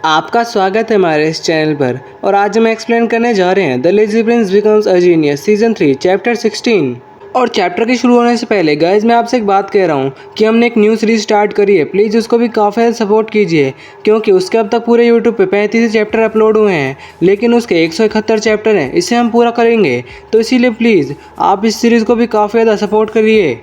आपका स्वागत है हमारे इस चैनल पर। और आज हम एक्सप्लेन करने जा रहे हैं the lazy Prince becomes a genius season 3 chapter 16। और चैप्टर के शुरू होने से पहले गाइज मैं आपसे एक बात कह रहा हूँ कि हमने एक न्यू सीरीज स्टार्ट करी है, प्लीज़ उसको भी काफ़ी ज़्यादा सपोर्ट कीजिए, क्योंकि उसके अब तक पूरे यूट्यूब पे 35 चैप्टर अपलोड हुए हैं, लेकिन उसके 171 चैप्टर हैं, इसे हम पूरा करेंगे। तो इसीलिए प्लीज़ आप इस सीरीज़ को भी काफ़ी ज़्यादा सपोर्ट करिए।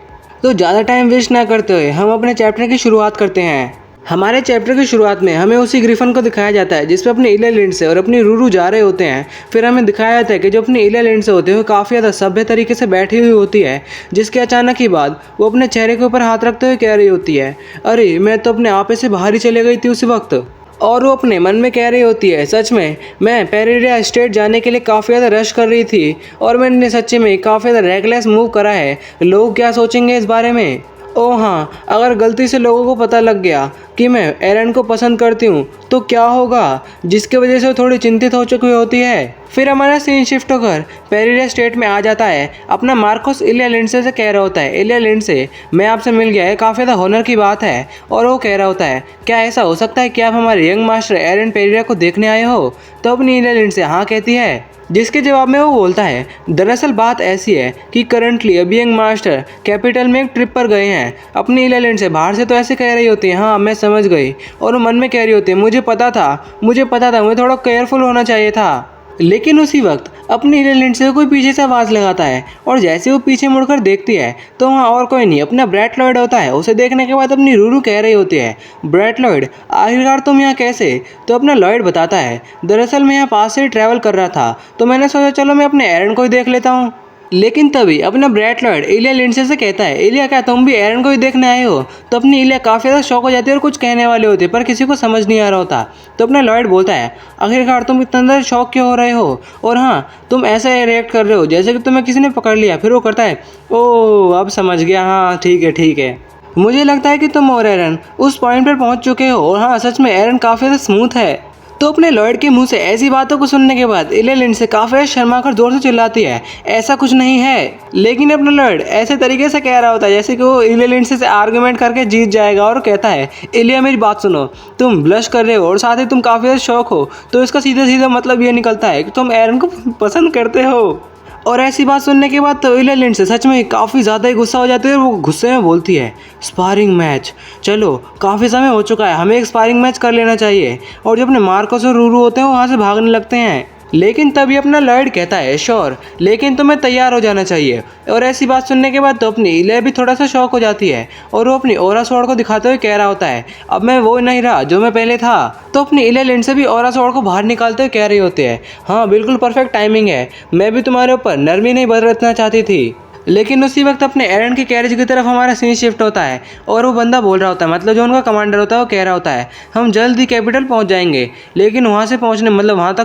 तो ज़्यादा टाइम वेस्ट ना करते हुए हम अपने चैप्टर की शुरुआत करते हैं। हमारे चैप्टर की शुरुआत में हमें उसी ग्रिफन को दिखाया जाता है जिसपे अपने इलिया लिंड से और अपनी रूरू जा रहे होते हैं। फिर हमें दिखाया जाता है कि जो अपनी इलिया लिंड से होते हुए काफ़ी ज़्यादा सभ्य तरीके से बैठी हुई होती है, जिसके अचानक ही बाद वो अपने चेहरे के ऊपर हाथ रखते हुए कह रही होती है, अरे मैं तो अपने आपे से बाहर ही चले गई थी उसी वक्त। और वो अपने मन में कह रही होती है, सच में मैं पेरिडिया स्टेट जाने के लिए काफ़ी ज़्यादा रश कर रही थी और मैंने सच्ची में काफ़ी ज़्यादा रेकलेस मूव करा है, लोग क्या सोचेंगे इस बारे में। ओह हाँ, अगर गलती से लोगों को पता लग गया कि मैं एरन को पसंद करती हूँ तो क्या होगा, जिसकी वजह से वो थोड़ी चिंतित हो चुकी होती है। फिर हमारा सीन शिफ्ट होकर पेरिडिया स्टेट में आ जाता है। अपना मार्कोस इलिया लिंडसे से कह रहा होता है, इलिया लिंडसे मैं आपसे मिल गया है, काफ़ी ज़्यादा होनर की बात है। और वो कह रहा होता है, क्या ऐसा हो सकता है कि आप हमारे यंग मास्टर एरन पेरिडिया को देखने आए हो? तो अपनी इलिया लिंड से हाँ कहती है, जिसके जवाब में वो बोलता है, दरअसल बात ऐसी है कि करंटली अभी यंग मास्टर कैपिटल में एक ट्रिप पर गए हैं। अपनी इलिया लिंड से बाहर से तो ऐसे कह रही होती है, हाँ मैं समझ गई। और वो मन में कह रही होती है, मुझे पता था मुझे थोड़ा केयरफुल होना चाहिए था। लेकिन उसी वक्त अपनी इलिया से कोई पीछे से आवाज़ लगाता है और जैसे वो पीछे मुड़कर देखती है तो वहाँ और कोई नहीं, अपना ब्रैट लॉयड होता है। उसे देखने के बाद अपनी रूरू कह रही होती है, ब्रैट लॉयड आखिरकार तुम यहाँ कैसे? तो अपना लॉयड बताता है, दरअसल मैं यहाँ पास से ही ट्रैवल कर रहा था तो मैंने सोचा चलो मैं अपने एरन को ही देख लेता हूँ। लेकिन तभी अपना ब्रैट लॉयड इलिया लिंडसे से कहता है, इलिया क्या तुम भी एरन को ही देखने आए हो? तो अपनी इलिया काफ़ी ज़्यादा शौक हो जाती है और कुछ कहने वाले होते पर किसी को समझ नहीं आ रहा होता। तो अपना लॉयड बोलता है, आखिरकार तुम इतना अंदर शौक क्यों हो रहे हो? और हाँ, तुम ऐसा रिएक्ट कर रहे हो जैसे कि तुम्हें किसी ने पकड़ लिया। फिर वो करता है, ओह अब समझ गया, हाँ ठीक है ठीक है, मुझे लगता है कि तुम और एरन उस पॉइंट पर पहुंच चुके हो। और हाँ सच में एरन काफ़ी ज़्यादा स्मूथ है। तो अपने लॉयड के मुंह से ऐसी बातों को सुनने के बाद इलिया लिंड से काफ़ी शर्मा कर जोर से चिल्लाती है, ऐसा कुछ नहीं है। लेकिन अपना लॉयड ऐसे तरीके से कह रहा होता है जैसे कि वो इलिया लिंड से आर्गुमेंट करके जीत जाएगा और कहता है, इलिया मेरी बात सुनो, तुम ब्लश कर रहे हो और साथ ही तुम काफ़ी ज़्यादा शौक हो, तो इसका सीधा सीधा मतलब ये निकलता है कि तुम एरन को पसंद करते हो। और ऐसी बात सुनने के बाद तो इलिया लिंड से सच में काफ़ी ज़्यादा ही गुस्सा हो जाती है और वो गुस्से में बोलती है, स्पारिंग मैच, चलो काफ़ी समय हो चुका है, हमें एक स्पारिंग मैच कर लेना चाहिए। और जो अपने मार्कोस और रूरू होते हैं वो वहाँ से भागने लगते हैं। लेकिन तभी अपना लॉयड कहता है, श्योर, लेकिन तुम्हें तैयार हो जाना चाहिए। और ऐसी बात सुनने के बाद तो अपनी इलिया भी थोड़ा सा शौक हो जाती है और वो अपनी ओरा स्वॉर्ड को दिखाते हुए कह रहा होता है, अब मैं वो नहीं रहा जो मैं पहले था। तो अपनी इलिया लिंड से भी ओरा स्वॉर्ड को बाहर निकालते हुए कह रही होती है, हाँ बिल्कुल परफेक्ट टाइमिंग है, मैं भी तुम्हारे ऊपर नरमी नहीं बरतना चाहती थी। लेकिन उसी वक्त अपने एरन के कैरेज की तरफ हमारा सीन शिफ्ट होता है और वो बंदा बोल रहा होता है, मतलब जो उनका कमांडर होता है वो कह रहा होता है, हम जल्द ही कैपिटल पहुंच जाएंगे, लेकिन वहां तक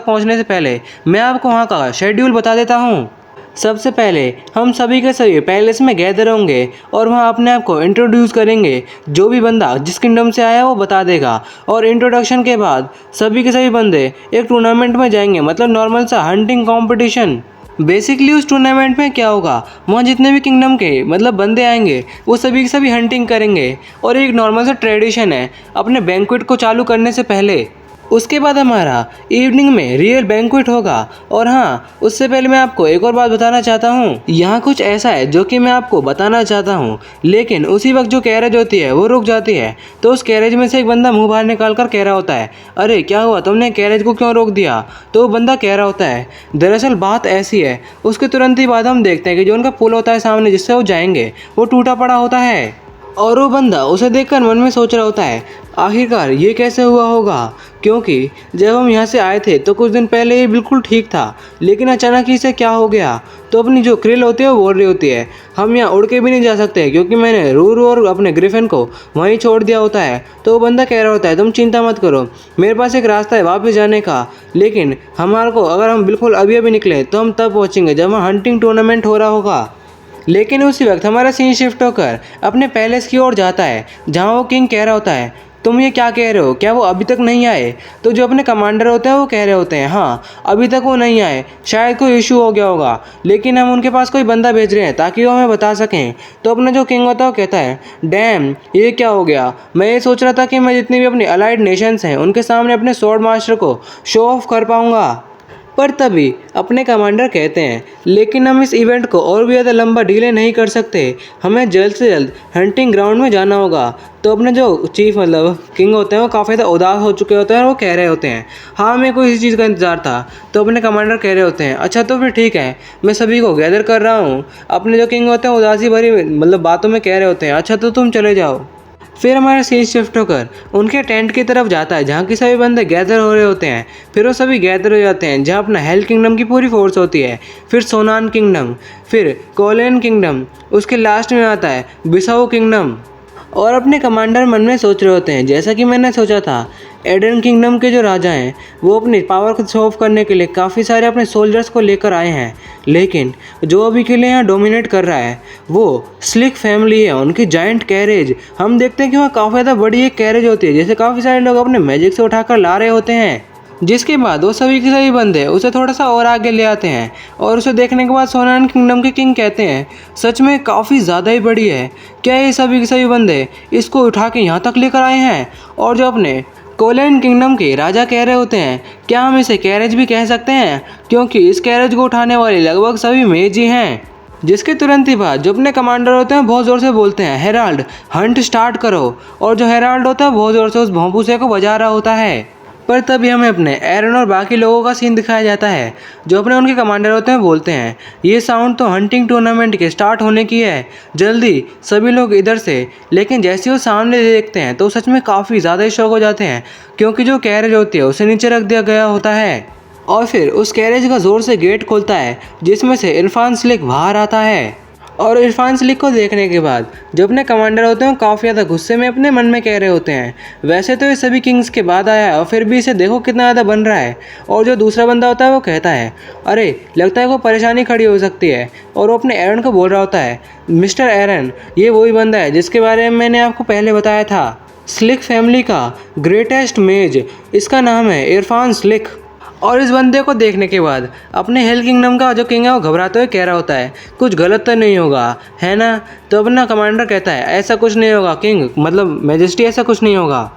पहुंचने से पहले मैं आपको वहां का शेड्यूल बता देता हूं। सबसे पहले हम सभी के सभी पैलेस में गैदर होंगे और वहाँ अपने आप को इंट्रोड्यूस करेंगे। जो भी बंदा जिस किंगडम से आया वो बता देगा। और इंट्रोडक्शन के बाद सभी के सभी बंदे एक टूर्नामेंट में जाएंगे, मतलब नॉर्मल सा हंटिंग कॉम्पिटिशन। बेसिकली उस टूर्नामेंट में क्या होगा, वहाँ जितने भी किंगडम के मतलब बंदे आएंगे वो सभी के सभी हंटिंग करेंगे। और एक नॉर्मल सा ट्रेडिशन है अपने बैंक्वेट को चालू करने से पहले। उसके बाद हमारा इवनिंग में रियल बैंक्वेट होगा। और हाँ, उससे पहले मैं आपको एक और बात बताना चाहता हूँ, यहाँ कुछ ऐसा है जो कि मैं आपको बताना चाहता हूँ, लेकिन उसी वक्त जो कैरेज होती है वो रुक जाती है। तो उस कैरेज में से एक बंदा मुंह बाहर निकाल कर कह रहा होता है, अरे क्या हुआ, तुमने कैरेज को क्यों रोक दिया? तो वो बंदा कह रहा होता है, दरअसल बात ऐसी है। उसके तुरंत ही बाद हम देखते हैं कि जो उनका पुल होता है सामने जिससे वो जाएंगे वो टूटा पड़ा होता है। और वो बंदा उसे देखकर मन में सोच रहा होता है, आखिरकार ये कैसे हुआ होगा, क्योंकि जब हम यहाँ से आए थे तो कुछ दिन पहले ये बिल्कुल ठीक था, लेकिन अचानक इसे क्या हो गया? तो अपनी जो क्रिल होती है वो बोल रही होती है, हम यहाँ उड़ के भी नहीं जा सकते क्योंकि मैंने रूरू और अपने ग्रिफिन को वहीं छोड़ दिया होता है। तो वो बंदा कह रहा होता है, तुम चिंता मत करो, मेरे पास एक रास्ता है वापस जाने का, लेकिन हमारे को अगर हम बिल्कुल अभी अभी निकले तो हम तब पहुँचेंगे जब वहाँ हंटिंग टूर्नामेंट हो रहा होगा। लेकिन उसी वक्त हमारा सीन शिफ्ट होकर अपने पैलेस की ओर जाता है जहाँ वो किंग कह रहा होता है, तुम ये क्या कह रहे हो, क्या वो अभी तक नहीं आए? तो जो अपने कमांडर होते हैं वो कह रहे होते हैं हाँ अभी तक वो नहीं आए, शायद कोई इशू हो गया होगा, लेकिन हम उनके पास कोई बंदा भेज रहे हैं ताकि वो हमें बता सकें। तो अपना जो किंग होता है वो कहता है डैम ये क्या हो गया, मैं ये सोच रहा था कि मैं जितनी भी अपनी अलाइड नेशंस हैं उनके सामने अपने स्वॉर्ड मास्टर को शो ऑफ कर पाऊंगा। पर तभी अपने कमांडर कहते हैं लेकिन हम इस इवेंट को और भी ज़्यादा लंबा डिले नहीं कर सकते, हमें जल्द से जल्द हंटिंग ग्राउंड में जाना होगा। तो अपने जो चीफ मतलब किंग होते हैं वो काफ़ी ज़्यादा उदास हो चुके होते हैं और वो कह रहे होते हैं हाँ हमें कोई इसी चीज़ का इंतज़ार था। तो अपने कमांडर कह रहे होते हैं अच्छा तो फिर ठीक है, मैं सभी को गैदर कर रहा हूँ। अपने जो किंग होते हैं उदासी भरी मतलब बातों में कह रहे होते हैं अच्छा तो तुम चले जाओ। फिर हमारा सीन शिफ्ट होकर उनके टेंट की तरफ जाता है जहाँ की सभी बंदे गैदर हो रहे होते हैं। फिर वो सभी गैदर हो जाते हैं जहाँ अपना हेल किंगडम की पूरी फोर्स होती है, फिर सोनान किंगडम, फिर कोलेन किंगडम, उसके लास्ट में आता है बिसाऊ किंगडम। और अपने कमांडर मन में सोच रहे होते हैं जैसा कि मैंने सोचा था, एडन किंगडम के जो राजा हैं वो अपनी पावर को शो ऑफ करने के लिए काफ़ी सारे अपने सोल्जर्स को लेकर आए हैं, लेकिन जो अभी के लिए यहाँ डोमिनेट कर रहा है वो स्लिक फैमिली है, उनकी जाइंट कैरेज। हम देखते हैं कि वहाँ काफ़ी ज़्यादा बड़ी एक कैरेज होती है जैसे काफ़ी सारे लोग अपने मैजिक से उठाकर ला रहे होते हैं, जिसके बाद वो सभी के सभी बंदे उसे थोड़ा सा और आगे ले आते हैं। और उसे देखने के बाद सोनान किंगडम के किंग कहते हैं सच में काफ़ी ज़्यादा ही बड़ी है, क्या ये सभी के सभी बंदे इसको उठा के यहाँ तक लेकर आए हैं? और जो अपने कोलैंड किंगडम के राजा कह रहे होते हैं क्या हम इसे कैरेज भी कह सकते हैं, क्योंकि इस कैरेज को उठाने वाले लगभग सभी मेज ही हैं। जिसके तुरंत ही बाद जो अपने कमांडर होते हैं बहुत ज़ोर से बोलते हैं हेराल्ड हंट स्टार्ट करो। और जो हेराल्ड होता है बहुत ज़ोर से उस भोंपूसे को बजा रहा होता है। पर तभी हमें अपने एरन और बाकी लोगों का सीन दिखाया जाता है जो अपने उनके कमांडर होते हैं बोलते हैं ये साउंड तो हंटिंग टूर्नामेंट के स्टार्ट होने की है, जल्दी सभी लोग इधर से। लेकिन जैसे वो सामने देखते हैं तो सच में काफ़ी ज़्यादा ही शौक हो जाते हैं क्योंकि जो कैरेज होती है उसे नीचे रख दिया गया होता है। और फिर उस कैरेज का ज़ोर से गेट खुलता है जिसमें से इरफान स्लिक बाहर आता है। और इरफान स्लिक को देखने के बाद जो अपने कमांडर होते हैं काफ़ी ज़्यादा गुस्से में अपने मन में कह रहे होते हैं वैसे तो ये सभी किंग्स के बाद आया है और फिर भी इसे देखो कितना ज़्यादा बन रहा है। और जो दूसरा बंदा होता है वो कहता है अरे लगता है कोई परेशानी खड़ी हो सकती है। और वो अपने एरन को बोल रहा होता है मिस्टर एरन ये वही बंदा है जिसके बारे में मैंने आपको पहले बताया था, स्लिक फैमिली का ग्रेटेस्ट मेज, इसका नाम है इरफान स्लिक। और इस बंदे को देखने के बाद अपने हेल किंगडम का जो किंग है वो घबराते हुए कह रहा होता है कुछ गलत तो नहीं होगा है ना? तो अपना कमांडर कहता है ऐसा कुछ नहीं होगा किंग, मतलब मैजेस्टी ऐसा कुछ नहीं होगा।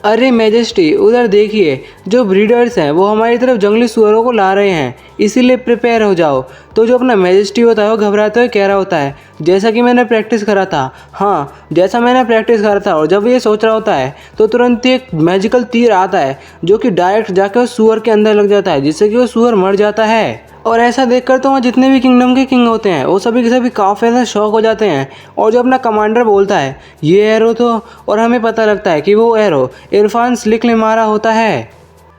अरे मैजेस्टी उधर देखिए जो ब्रीडर्स हैं वो हमारी तरफ जंगली सुअरों को ला रहे हैं, इसीलिए प्रिपेयर हो जाओ। तो जो अपना मैजेस्टी होता है वो घबराते हुए कह रहा होता है जैसा कि मैंने प्रैक्टिस करा था, हाँ जैसा मैंने प्रैक्टिस करा था। और जब ये सोच रहा होता है तो तुरंत ही एक मैजिकल तीर आता है जो कि डायरेक्ट जाकर उस सुअर के अंदर लग जाता है जिससे कि वो सुअर मर जाता है। और ऐसा देखकर तो वहाँ जितने भी किंगडम के किंग होते हैं वो सभी के सभी काफ़ी ज़्यादा शौक हो जाते हैं। और जो अपना कमांडर बोलता है ये एरो तो, और हमें पता लगता है कि वो एरो इरफान स्लिक ने मारा होता है।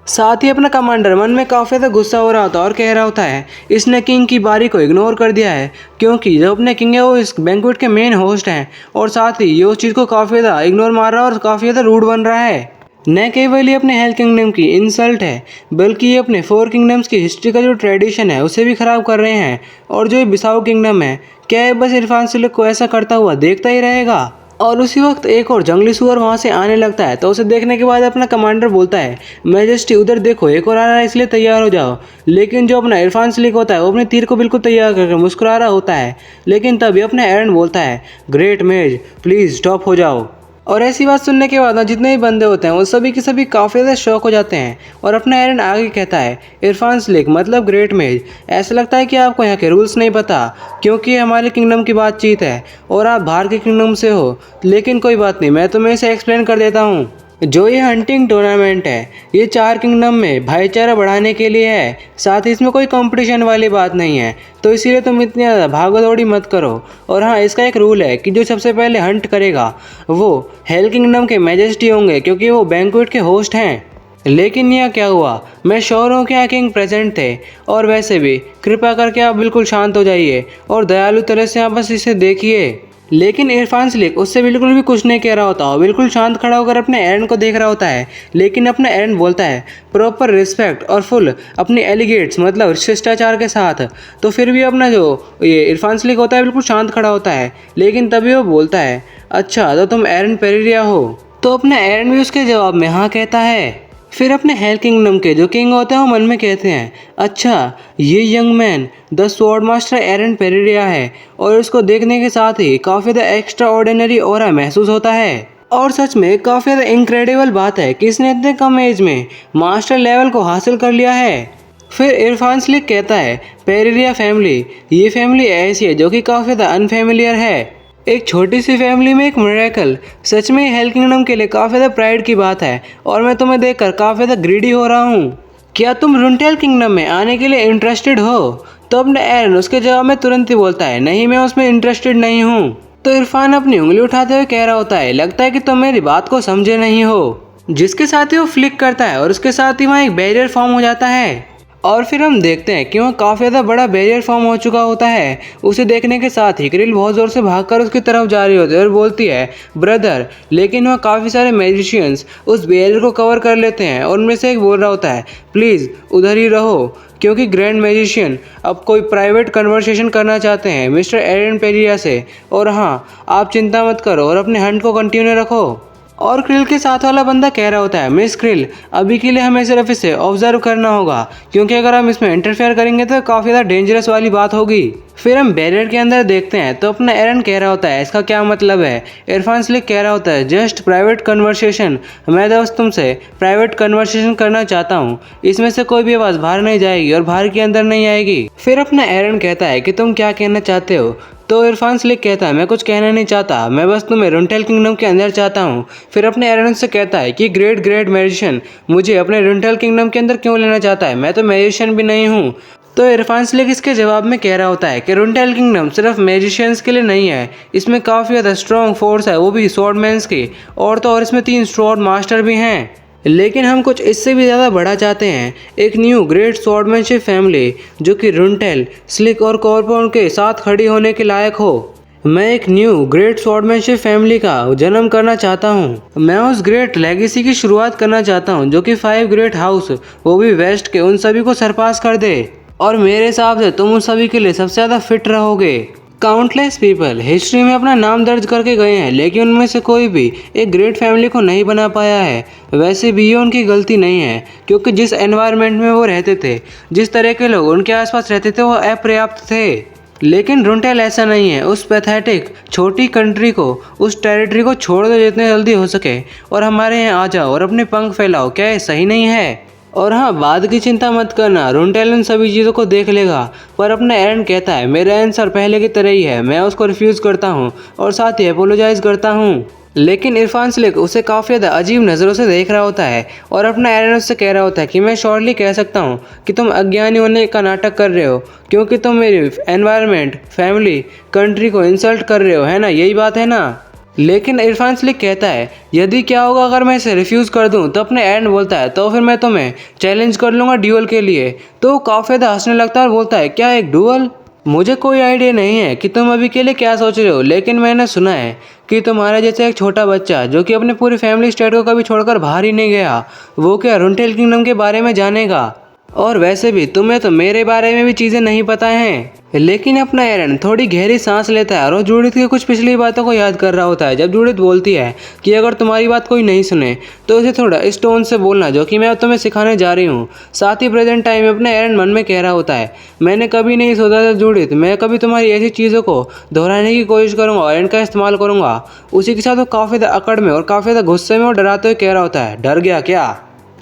साथ ही अपना कमांडर मन में काफ़ी ज़्यादा गुस्सा हो रहा होता है और कह रहा होता है इसने किंग की बारी को इग्नोर कर दिया है, क्योंकि जो अपने किंग है वो इस बैंक्वेट के मेन होस्ट हैं। और साथ ही ये उस चीज़ को काफ़ी ज़्यादा इग्नोर मार रहा है और काफ़ी ज़्यादा रूड बन रहा है। न केवल ये अपने हेल किंगडम की इंसल्ट है बल्कि ये अपने 4 किंगडम्स की हिस्ट्री का जो ट्रेडिशन है उसे भी ख़राब कर रहे हैं। और जो ये बिसाऊ किंगडम है क्या ये बस इरफान स्लिक को ऐसा करता हुआ देखता ही रहेगा? और उसी वक्त एक और जंगली सुअर वहाँ से आने लगता है तो उसे देखने के बाद अपना कमांडर बोलता है मैजेस्टी उधर देखो एक और आ रहा है इसलिए तैयार हो जाओ। लेकिन जो अपना इरफान स्लिक होता है वो अपने तीर को बिल्कुल तैयार करके मुस्कुरा रहा होता है। लेकिन तभी अपना एरन बोलता है ग्रेट मेज प्लीज़ स्टॉप हो जाओ। और ऐसी बात सुनने के बाद जितने भी बंदे होते हैं वो सभी के सभी काफ़ी ज़्यादा शौक हो जाते हैं। और अपना एरन आगे कहता है इरफान स्लिक मतलब ग्रेट मेज, ऐसा लगता है कि आपको यहाँ के रूल्स नहीं पता क्योंकि ये हमारे किंगडम की बातचीत है और आप बाहर के किंगडम से हो। लेकिन कोई बात नहीं, मैं तुम्हें इसे एक्सप्लेन कर देता हूँ। जो ये हंटिंग टूर्नामेंट है ये 4 किंगडम में भाईचारा बढ़ाने के लिए है, साथ ही इसमें कोई कंपटीशन वाली बात नहीं है। तो इसीलिए तुम इतनी ज़्यादा भागो दौड़ी मत करो। और हाँ इसका एक रूल है कि जो सबसे पहले हंट करेगा वो हेल किंगडम के मैजेस्टी होंगे क्योंकि वो बैंक्वेट के होस्ट हैं। लेकिन यह क्या हुआ, मैं श्योर हूँ कि यहाँ किंग प्रेजेंट थे। और वैसे भी कृपया करके आप बिल्कुल शांत हो जाइए और दयालु तरह से आप बस इसे देखिए। लेकिन इरफान स्लिक उससे बिल्कुल भी कुछ नहीं कह रहा होता और बिल्कुल शांत खड़ा होकर अपने एरन को देख रहा होता है। लेकिन अपना एरन बोलता है प्रॉपर रिस्पेक्ट और फुल अपनी एलिगेट्स मतलब शिष्टाचार के साथ। तो फिर भी अपना जो ये इरफान स्लिक होता है बिल्कुल शांत खड़ा होता है। लेकिन तभी वो बोलता है अच्छा तो तुम एरन पेरेरिया हो। तो अपने एरन भी उसके जवाब में हाँ कहता है। फिर अपने हेल किंगडम के जो किंग होते हैं वो मन में कहते हैं, अच्छा ये young man the sword master Aaron Peridia है, और इसको देखने के साथ ही काफ़ी ज़्यादा एक्स्ट्रा ऑर्डिनरी ऑरा महसूस होता है। और सच में काफ़ी ज़्यादा इनक्रेडिबल बात है कि इसने इतने कम एज में मास्टर लेवल को हासिल कर लिया है। फिर इरफान स्लिक कहता है, पेरिडिया फैमिली ये फैमिली ऐसी है जो कि काफ़ी ज़्यादा अनफेमिलियर है। एक छोटी सी फैमिली में एक मिरेकल, सच में हेल किंगडम के लिए काफ़ी ज़्यादा प्राइड की बात है, और मैं तुम्हें देखकर काफ़ी ज़्यादा ग्रीडी हो रहा हूँ। क्या तुम रुनटेल किंगडम में आने के लिए इंटरेस्टेड हो? तो अपने एरन उसके जवाब में तुरंत ही बोलता है, नहीं मैं उसमें इंटरेस्टेड नहीं हूँ। तो इरफान अपनी उंगली उठाते हुए कह रहा होता है, लगता है कि तुम मेरी बात को समझे नहीं हो। जिसके साथ ही वो फ्लिक करता है और उसके साथ ही वहाँ एक बैरियर फॉर्म हो जाता है। और फिर हम देखते हैं कि वहाँ काफ़ी ज़्यादा बड़ा बैरियर फॉर्म हो चुका होता है। उसे देखने के साथ ही क्रिल बहुत ज़ोर से भागकर उसकी तरफ जा रही होती है और बोलती है, ब्रदर। लेकिन वहाँ काफ़ी सारे मैजिशियंस उस बैरियर को कवर कर लेते हैं और उनमें से एक बोल रहा होता है, प्लीज़ उधर ही रहो, क्योंकि ग्रैंड मैजिशियन अब कोई प्राइवेट कन्वर्सेशन करना चाहते हैं मिस्टर एरन पेरिडिया से। और हाँ, आप चिंता मत करो और अपने हंट को कंटिन्यू रखो। और क्रिल के साथ वाला बंदा कह रहा होता है, मिस क्रिल अभी के लिए हमें सिर्फ इसे ऑब्जर्व करना होगा, क्योंकि अगर हम इसमें इंटरफेयर करेंगे तो काफ़ी ज़्यादा डेंजरस वाली बात होगी। फिर हम बैरियर के अंदर देखते हैं तो अपना एरन कह रहा होता है, इसका क्या मतलब है? इरफान स्लिक कह रहा होता है, जस्ट प्राइवेट कन्वर्सेशन, मैं दोस्त तुमसे प्राइवेट कन्वर्सेशन करना चाहता हूँ, इसमें से कोई भी आवाज़ बाहर नहीं जाएगी और बाहर के अंदर नहीं आएगी। फिर अपना एरन कहता है कि तुम क्या कहना चाहते हो? तो इरफान स्लिक कहता है, मैं कुछ कहना नहीं चाहता, मैं बस तुम्हें रुनटेल किंगडम के अंदर चाहता हूँ। फिर अपने एरन से कहता है कि ग्रेट ग्रेट मैजिशियन मुझे अपने रुनटेल किंगडम के अंदर क्यों लेना चाहता है, मैं तो मैजिशियन भी नहीं हूँ। तो इरफान स्लिक इसके जवाब में कह रहा होता है कि रुनटेल किंगडम सिर्फ मैजिशियंस के लिए नहीं है, इसमें काफ़ी ज़्यादा स्ट्रॉन्ग फोर्स है, वो भी स्वॉर्डमैन्स की, और तो और इसमें 3 स्वॉर्ड मास्टर भी हैं। लेकिन हम कुछ इससे भी ज़्यादा बड़ा चाहते हैं, एक न्यू ग्रेट स्वॉर्डमैनशिप फैमिली जो कि रुनटेल, स्लिक और कॉर्पोन के साथ खड़ी होने के लायक हो। मैं एक न्यू ग्रेट स्वॉर्डमैनशिप फैमिली का जन्म करना चाहता हूँ। मैं उस ग्रेट लेगेसी की शुरुआत करना चाहता हूँ जो कि 5 ग्रेट हाउस, वो भी वेस्ट के, उन सभी को सरपास कर दे। और मेरे हिसाब से तुम उन सभी के लिए सबसे ज़्यादा फिट रहोगे। काउंटलेस पीपल हिस्ट्री में अपना नाम दर्ज करके गए हैं, लेकिन उनमें से कोई भी एक ग्रेट फैमिली को नहीं बना पाया है। वैसे भी ये उनकी गलती नहीं है, क्योंकि जिस एनवायरनमेंट में वो रहते थे, जिस तरह के लोग उनके आसपास रहते थे, वो अपर्याप्त थे। लेकिन रुनटेल ऐसा नहीं है, उस पैथेटिक छोटी कंट्री को, उस टेरिटरी को छोड़ दो जितने जल्दी हो सके और हमारे यहाँ आ जाओ और अपने पंख फैलाओ। क्या ये सही नहीं है? और हाँ, बाद की चिंता मत करना, रुनटेल इन सभी चीज़ों को देख लेगा। पर अपना एरन कहता है, मेरा आंसर पहले की तरह ही है, मैं उसको रिफ्यूज़ करता हूँ और साथ ही अपोलोजाइज़ करता हूँ। लेकिन इरफान स्लिक उसे काफ़ी ज़्यादा अजीब नज़रों से देख रहा होता है और अपना एरन उससे कह रहा होता है कि मैं श्योरली कह सकता हूँ कि तुम अज्ञानी होने का नाटक कर रहे हो, क्योंकि तुम मेरी एनवायरनमेंट, फैमिली, कंट्री को इंसल्ट कर रहे हो, है ना? यही बात है ना? लेकिन इरफान स्लिक कहता है, यदि क्या होगा अगर मैं इसे रिफ्यूज़ कर दूं? तो अपने एरन बोलता है, तो फिर मैं तुम्हें चैलेंज कर लूँगा ड्यूअल के लिए। तो वो काफ़ी ज़्यादा हंसने लगता है और बोलता है, क्या एक डुअल? मुझे कोई आइडिया नहीं है कि तुम अभी के लिए क्या सोच रहे हो, लेकिन मैंने सुना है कि तुम्हारे जैसे एक छोटा बच्चा जो कि अपने पूरी फैमिली स्टेट को कभी छोड़कर बाहर ही नहीं गया, वो क्या रुनटेल किंगडम के बारे में जानेगा? और वैसे भी तुम्हें तो मेरे बारे में भी चीज़ें नहीं पता हैं। लेकिन अपना एरन थोड़ी गहरी सांस लेता है और वो जूडिथ की कुछ पिछली बातों को याद कर रहा होता है। जब जूडिथ बोलती है कि अगर तुम्हारी बात कोई नहीं सुने तो इसे थोड़ा इस टोन से बोलना जो कि मैं तुम्हें सिखाने जा रही हूँ। साथ ही प्रेजेंट टाइम में अपना एरन मन में कह रहा होता है, मैंने कभी नहीं सोचा था जूडिथ, मैं कभी तुम्हारी ऐसी चीज़ों को दोहराने की कोशिश करूँगा और इनका इस्तेमाल करूँगा। उसी के साथ वो काफ़ी ज़्यादा अकड़ में और काफ़ी ज़्यादा गुस्से में और डराते हुए कह रहा होता है, डर गया क्या?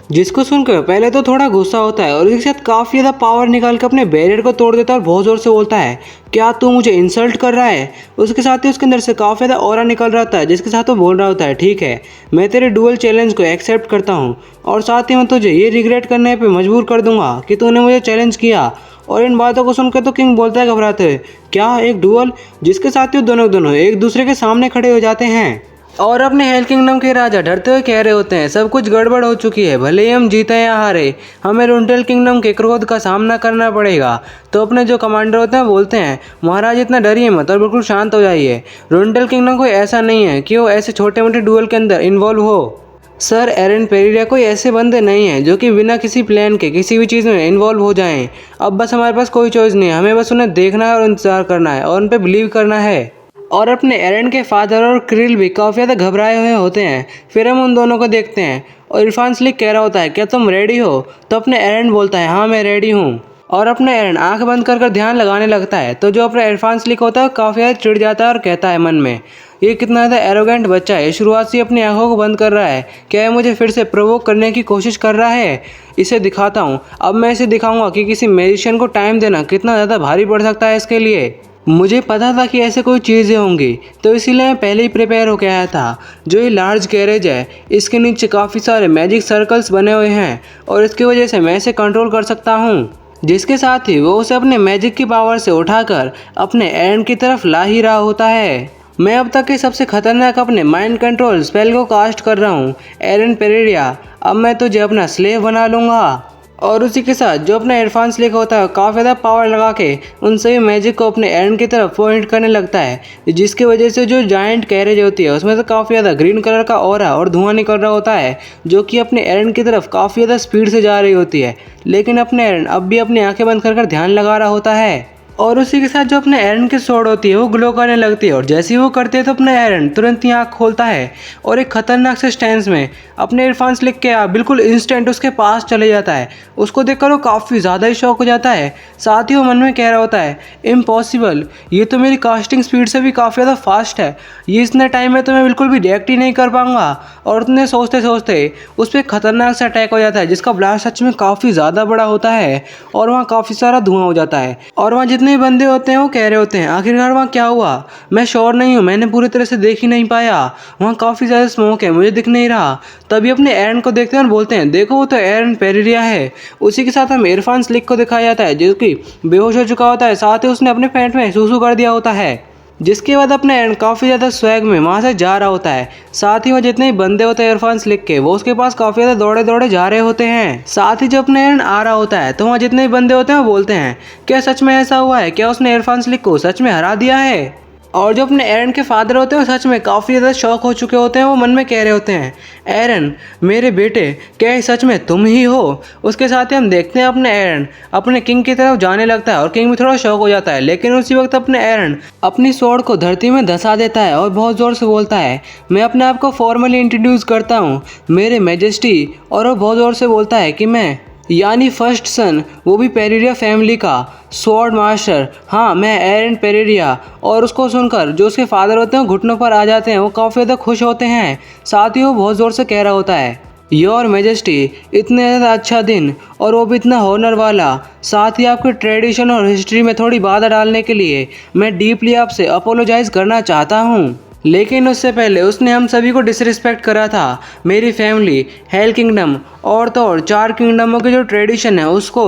जिसको सुनकर पहले तो थोड़ा गुस्सा होता है और इसके साथ काफ़ी ज़्यादा पावर निकाल के अपने बैरियर को तोड़ देता है और बहुत ज़ोर से बोलता है, क्या तू मुझे इंसल्ट कर रहा है? उसके साथ ही उसके अंदर से काफ़ी ज़्यादा ऑरा निकल रहा था, जिसके साथ वो बोल रहा होता है, ठीक है, मैं तेरे डुअल चैलेंज को एक्सेप्ट करता हूँ और साथ ही मैं तुझे ये रिग्रेट करने पर मजबूर कर दूंगा कि तूने मुझे चैलेंज किया। और इन बातों को सुनकर तो किंग बोलता है घबराते हुए, क्या एक डुअल? जिसके साथ ही दोनों एक दूसरे के सामने खड़े हो जाते हैं और अपने हेल किंगडम के राजा डरते हुए कह रहे होते हैं, सब कुछ गड़बड़ हो चुकी है, भले ही हम जीते या हारे, हमें रुनटेल किंगडम के क्रोध का सामना करना पड़ेगा। तो अपने जो कमांडर होते हैं बोलते हैं, महाराज इतना डरिए मत और बिल्कुल शांत हो जाइए, रुनटेल किंगडम कोई ऐसा नहीं है कि वो ऐसे छोटे मोटे डुअल के अंदर इन्वॉल्व हो। सर एरन पेरिडिया कोई ऐसे बंदे नहीं हैं जो कि बिना किसी प्लान के किसी भी चीज़ में इन्वॉल्व हो जाएं। अब बस हमारे पास कोई चॉइस नहीं है, हमें बस उन्हें देखना है और इंतजार करना है और उन पर बिलीव करना है। और अपने एरन के फादर और क्रिल भी काफ़ी ज़्यादा घबराए हुए होते हैं। फिर हम उन दोनों को देखते हैं और इरफान स्लिक कह रहा होता है क्या तुम रेडी हो? तो अपने एरन बोलता है हाँ मैं रेडी हूँ। और अपने एरन आंख बंद कर ध्यान लगाने लगता है। तो जो अपना इरफान स्लिक होता है काफ़ी ज़्यादा चिढ़ जाता है और कहता है मन में ये कितना ज़्यादा एरोगेंट बच्चा है, शुरुआत से अपनी आंखों को बंद कर रहा है, क्या ये मुझे फिर से प्रोवोक करने की कोशिश कर रहा है? इसे दिखाता हूँ, अब मैं इसे दिखाऊंगा कि किसी मैजिशियन को टाइम देना कितना ज़्यादा भारी पड़ सकता है इसके लिए। मुझे पता था कि ऐसे कोई चीज़ें होंगी, तो इसीलिए मैं पहले ही प्रिपेयर होकर आया था। जो ये लार्ज गैरेज है इसके नीचे काफ़ी सारे मैजिक सर्कल्स बने हुए हैं और इसकी वजह से मैं इसे कंट्रोल कर सकता हूँ, जिसके साथ ही वो उसे अपने मैजिक की पावर से उठाकर अपने एरन की तरफ ला ही रहा होता है। मैं अब तक के सबसे खतरनाक अपने माइंड कंट्रोल स्पेल को कास्ट कर रहा हूँ एरन पेरेरिया, अब मैं तुझे अपना स्लेव बना लूँगा। और उसी के साथ जो अपना इरफान स्लिक होता है काफ़ी ज़्यादा पावर लगा के उन सभी मैजिक को अपने एरन की तरफ पॉइंट करने लगता है, जिसकी वजह से जो जायंट कैरेज होती है उसमें से काफ़ी ज़्यादा ग्रीन कलर का ऑरा और धुआं निकल रहा होता है, जो कि अपने एरन की तरफ काफ़ी ज़्यादा स्पीड से जा रही होती है। लेकिन अपने एरन अब भी अपनी आंखें बंद कर ध्यान लगा रहा होता है। और उसी के साथ जो अपने एरन की स्वॉर्ड होती है वो ग्लो करने लगती है और जैसे ही वो करते हैं तो अपना एरन तुरंत ही आँख खोलता है और एक खतरनाक से स्टैंस में अपने इरफान स्लिक के बिल्कुल इंस्टेंट उसके पास चले जाता है। उसको देखकर वो काफ़ी ज़्यादा ही शॉक हो जाता है। साथ ही वो मन में कह रहा होता है इम्पॉसिबल, ये तो मेरी कास्टिंग स्पीड से भी काफ़ी ज़्यादा फास्ट है, ये इतने टाइम में तो मैं बिल्कुल भी रिएक्ट ही नहीं कर पाऊंगा। और उतने सोचते सोचते उस पर खतरनाक सा अटैक हो जाता है जिसका ब्लास्ट सच में काफ़ी ज़्यादा बड़ा होता है और वहाँ काफ़ी सारा धुआं हो जाता है। और वहाँ जितने बंदे होते हैं वो कह रहे होते हैं आखिरकार वहाँ क्या हुआ, मैं श्योर नहीं हूँ, मैंने पूरी तरह से देख ही नहीं पाया, वहाँ काफ़ी ज़्यादा स्मोक है, मुझे दिख नहीं रहा। तभी अपने एरन को देखते हैं और बोलते हैं देखो वो तो एरन पेरेरिया है। उसी के साथ हम इरफान स्लिक को दिखाया जाता है जो कि बेहोश हो चुका होता है, साथ ही उसने अपने पैंट में सूसू कर दिया होता है। जिसके बाद अपने एरन काफ़ी ज़्यादा स्वैग में वहाँ से जा रहा होता है। साथ ही वो जितने बंदे होते हैं इरफान स्लिक के वो उसके पास काफ़ी ज़्यादा दौड़े दौड़े जा रहे होते हैं। साथ ही जब अपने एरन आ रहा होता है तो वहाँ जितने बंदे होते हैं वो बोलते हैं क्या सच में ऐसा हुआ है, क्या उसने इरफान स्लिक को सच में हरा दिया है? और जो अपने एरन के फादर होते हैं वो सच में काफ़ी ज़्यादा शॉक हो चुके होते हैं। वो मन में कह रहे होते हैं एरन मेरे बेटे, क्या ये सच में तुम ही हो? उसके साथ ही हम देखते हैं अपने एरन अपने किंग की तरफ जाने लगता है और किंग भी थोड़ा शॉक हो जाता है। लेकिन उसी वक्त अपने एरन अपनी स्वॉर्ड को धरती में धंसा देता है और बहुत ज़ोर से बोलता है मैं अपने आप को फॉर्मली इंट्रोड्यूस करता हूँ मेरे मैजेस्टी। और वो बहुत ज़ोर से बोलता है कि मैं यानी फर्स्ट सन, वो भी पेरेरिया फैमिली का स्वॉर्ड मास्टर, हाँ मैं एरन पेरेरिया। और उसको सुनकर जो उसके फादर होते हैं वो घुटनों पर आ जाते हैं, वो काफ़ी ज़्यादा खुश होते हैं। साथ ही वो बहुत ज़ोर से कह रहा होता है योर मैजेस्टी, इतने ज़्यादा अच्छा दिन और वो भी इतना हॉनर वाला, साथ ही आपके ट्रेडिशन और हिस्ट्री में थोड़ी बाधा डालने के लिए मैं डीपली आपसे अपोलोजाइज़ करना चाहता हूँ। लेकिन उससे पहले उसने हम सभी को डिसरिस्पेक्ट करा था, मेरी फैमिली, हेल किंगडम और तो और 4 किंगडमों की जो ट्रेडिशन है उसको।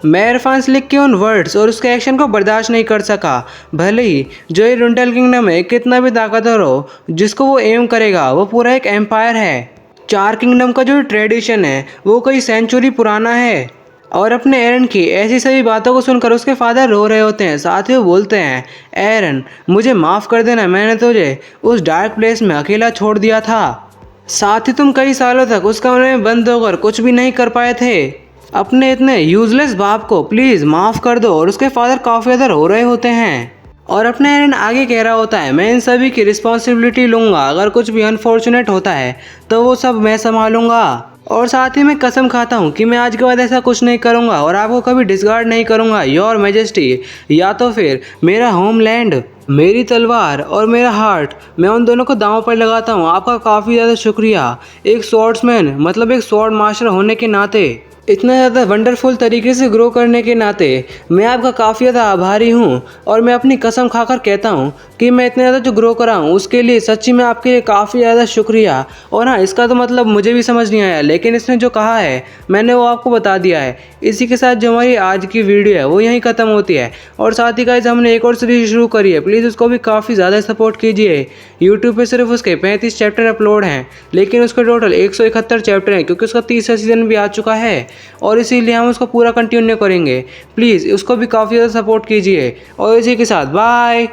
मैं इरफान स्लिक के उन वर्ड्स और उसके एक्शन को बर्दाश्त नहीं कर सका। भले ही जो ये रुंटेल किंगडम है कितना भी ताकतवर हो, जिसको वो एम करेगा वो पूरा एक एम्पायर है। 4 किंगडम का जो ट्रेडिशन है वो कई सेंचुरी पुराना है। और अपने एरन की ऐसी सभी बातों को सुनकर उसके फादर रो रहे होते हैं। साथ ही वो बोलते हैं एरन मुझे माफ़ कर देना, मैंने तुझे उस डार्क प्लेस में अकेला छोड़ दिया था, साथ ही तुम कई सालों तक उस कमरे में बंद होकर कुछ भी नहीं कर पाए थे। अपने इतने यूजलेस बाप को प्लीज़ माफ़ कर दो। और उसके फादर काफ़ी ज़्यादा रो रहे होते हैं। और अपना एरन आगे कह रहा होता है मैं इन सभी की रिस्पॉन्सिबिलिटी लूँगा, अगर कुछ भी अनफॉर्चुनेट होता है तो वो सब मैं संभालूंगा। और साथ ही मैं कसम खाता हूँ कि मैं आज के बाद ऐसा कुछ नहीं करूँगा और आपको कभी डिसगार्ड नहीं करूँगा योर मैजेस्टी। या तो फिर मेरा होमलैंड, मेरी तलवार और मेरा हार्ट, मैं उन दोनों को दांव पर लगाता हूँ। आपका काफ़ी ज़्यादा शुक्रिया एक स्वॉर्ड्समैन मतलब एक स्वॉर्ड मास्टर होने के नाते, इतना ज़्यादा वंडरफुल तरीके से ग्रो करने के नाते मैं आपका काफ़ी ज़्यादा आभारी हूँ। और मैं अपनी कसम खाकर कहता हूँ कि मैं इतने ज़्यादा जो ग्रो करा हूँ उसके लिए सच्ची में आपके लिए काफ़ी ज़्यादा शुक्रिया। और हाँ, इसका तो मतलब मुझे भी समझ नहीं आया, लेकिन इसने जो कहा है मैंने वो आपको बता दिया है। इसी के साथ जो हमारी आज की वीडियो है वो यहीं ख़त्म होती है। और साथ ही गाइस हमने एक और सीरीज शुरू करी है, प्लीज़ उसको भी काफ़ी ज़्यादा सपोर्ट कीजिए। यूट्यूब पे सिर्फ उसके 35 चैप्टर अपलोड हैं, लेकिन उसके टोटल 171 चैप्टर हैं क्योंकि उसका 30वां सीज़न भी आ चुका है और इसीलिए हम उसको पूरा कंटिन्यू करेंगे। प्लीज़ उसको भी काफ़ी ज़्यादा सपोर्ट कीजिए। और इसी के साथ बाय।